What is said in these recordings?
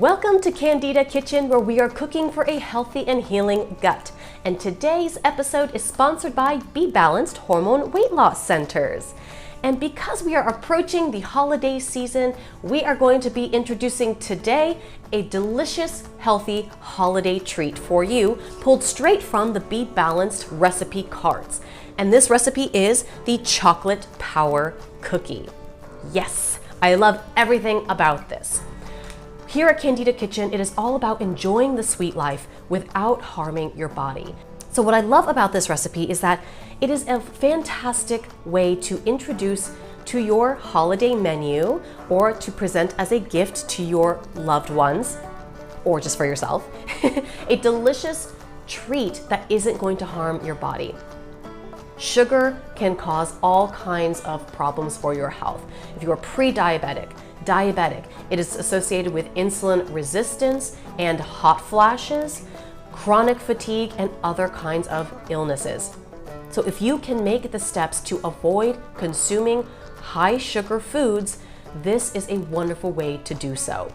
Welcome to Candida Kitchen, where we are cooking for a healthy and healing gut. And today's episode is sponsored by BeBalanced Weight Loss Centers. And because we are approaching the holiday season, we are going to be introducing today a delicious, healthy holiday treat for you, pulled straight from the BeBalanced recipe cards. And this recipe is the chocolate power cookie. Yes, I love everything about this. Here at Candida Kitchen, it is all about enjoying the sweet life without harming your body. So what I love about this recipe is that it is a fantastic way to introduce to your holiday menu or to present as a gift to your loved ones or just for yourself, a delicious treat that isn't going to harm your body. Sugar can cause all kinds of problems for your health. If you are pre-diabetic, diabetic, it is associated with insulin resistance and hot flashes, chronic fatigue, and other kinds of illnesses. So if you can make the steps to avoid consuming high sugar foods, this is a wonderful way to do so.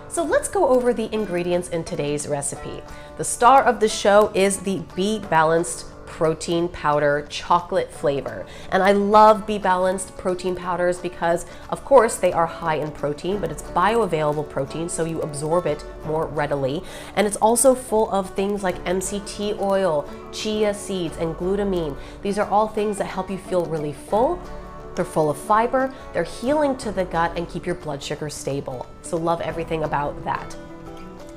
So let's go over the ingredients in today's recipe. The star of the show is the BeBalanced protein powder chocolate flavor. And I love BeBalanced protein powders because, of course, they are high in protein, but it's bioavailable protein, so you absorb it more readily. And it's also full of things like MCT oil, chia seeds, and glutamine. These are all things that help you feel really full. They're full of fiber, they're healing to the gut, and keep your blood sugar stable. So love everything about that.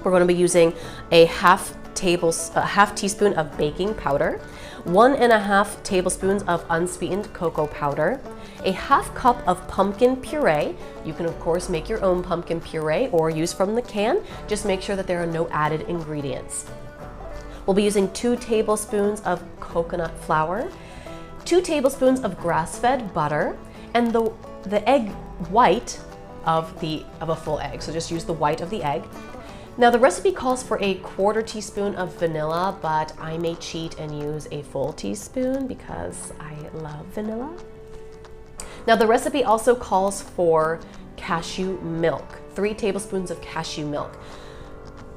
We're going to be using a half teaspoon of baking powder, 1.5 tablespoons of unsweetened cocoa powder, a half cup of pumpkin puree. You can of course make your own pumpkin puree or use from the can. Just make sure that there are no added ingredients. We'll be using 2 tablespoons of coconut flour, 2 tablespoons of grass-fed butter, and the egg white of a full egg. So just use the white of the egg. Now the recipe calls for a 1/4 teaspoon of vanilla, but I may cheat and use a full teaspoon because I love vanilla. Now the recipe also calls for cashew milk, 3 tablespoons of cashew milk.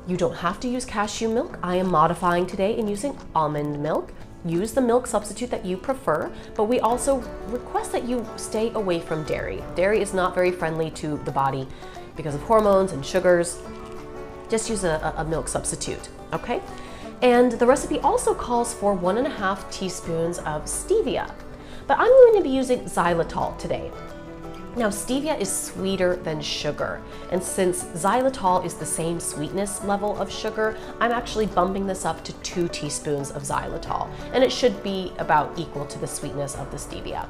You don't have to use cashew milk. I am modifying today and using almond milk. Use the milk substitute that you prefer, but we also request that you stay away from dairy. Dairy is not very friendly to the body because of hormones and sugars. Just use a milk substitute, okay? And the recipe also calls for 1.5 teaspoons of stevia, but I'm going to be using xylitol today. Now, stevia is sweeter than sugar, and since xylitol is the same sweetness level of sugar, I'm actually bumping this up to 2 teaspoons of xylitol, and it should be about equal to the sweetness of the stevia.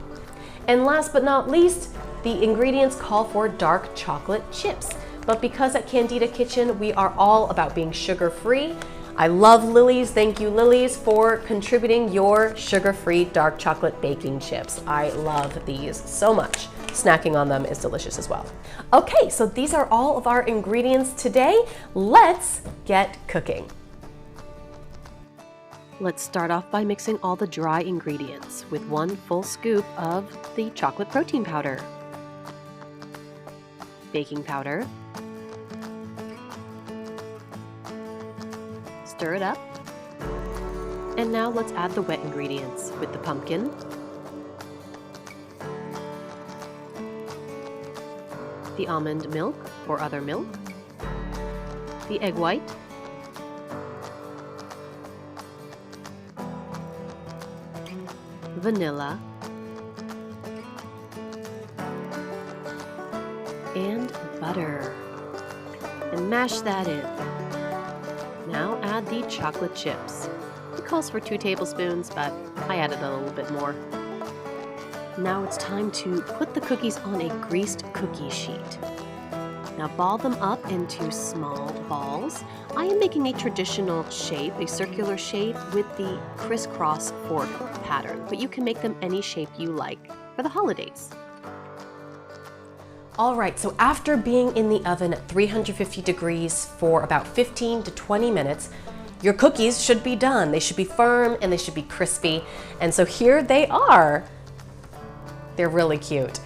And last but not least, the ingredients call for dark chocolate chips. But because at Candida Kitchen, we are all about being sugar-free. I love Lily's. Thank you, Lily's, for contributing your sugar-free dark chocolate baking chips. I love these so much. Snacking on them is delicious as well. Okay, so these are all of our ingredients today. Let's get cooking. Let's start off by mixing all the dry ingredients with 1 full scoop of the chocolate protein powder, baking powder, stir it up, and now let's add the wet ingredients with the pumpkin, the almond milk or other milk, the egg white, vanilla, and butter, and mash that in. Now add the chocolate chips. It calls for 2 tablespoons, but I added a little bit more. Now it's time to put the cookies on a greased cookie sheet. Now ball them up into small balls. I am making a traditional shape, a circular shape with the crisscross fork pattern, but you can make them any shape you like for the holidays. All right, so after being in the oven at 350 degrees for about 15 to 20 minutes, your cookies should be done. They should be firm and they should be crispy. And so here they are. They're really cute.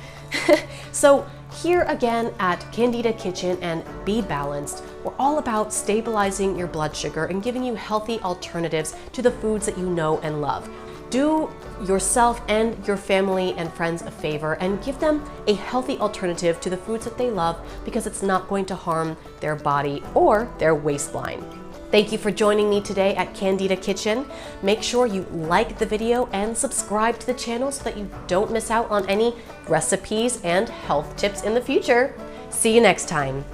So Here again at Candida Kitchen and Be Balanced, we're all about stabilizing your blood sugar and giving you healthy alternatives to the foods that you know and love. Do yourself and your family and friends a favor and give them a healthy alternative to the foods that they love, because it's not going to harm their body or their waistline. Thank you for joining me today at Candida Kitchen. Make sure you like the video and subscribe to the channel so that you don't miss out on any recipes and health tips in the future. See you next time.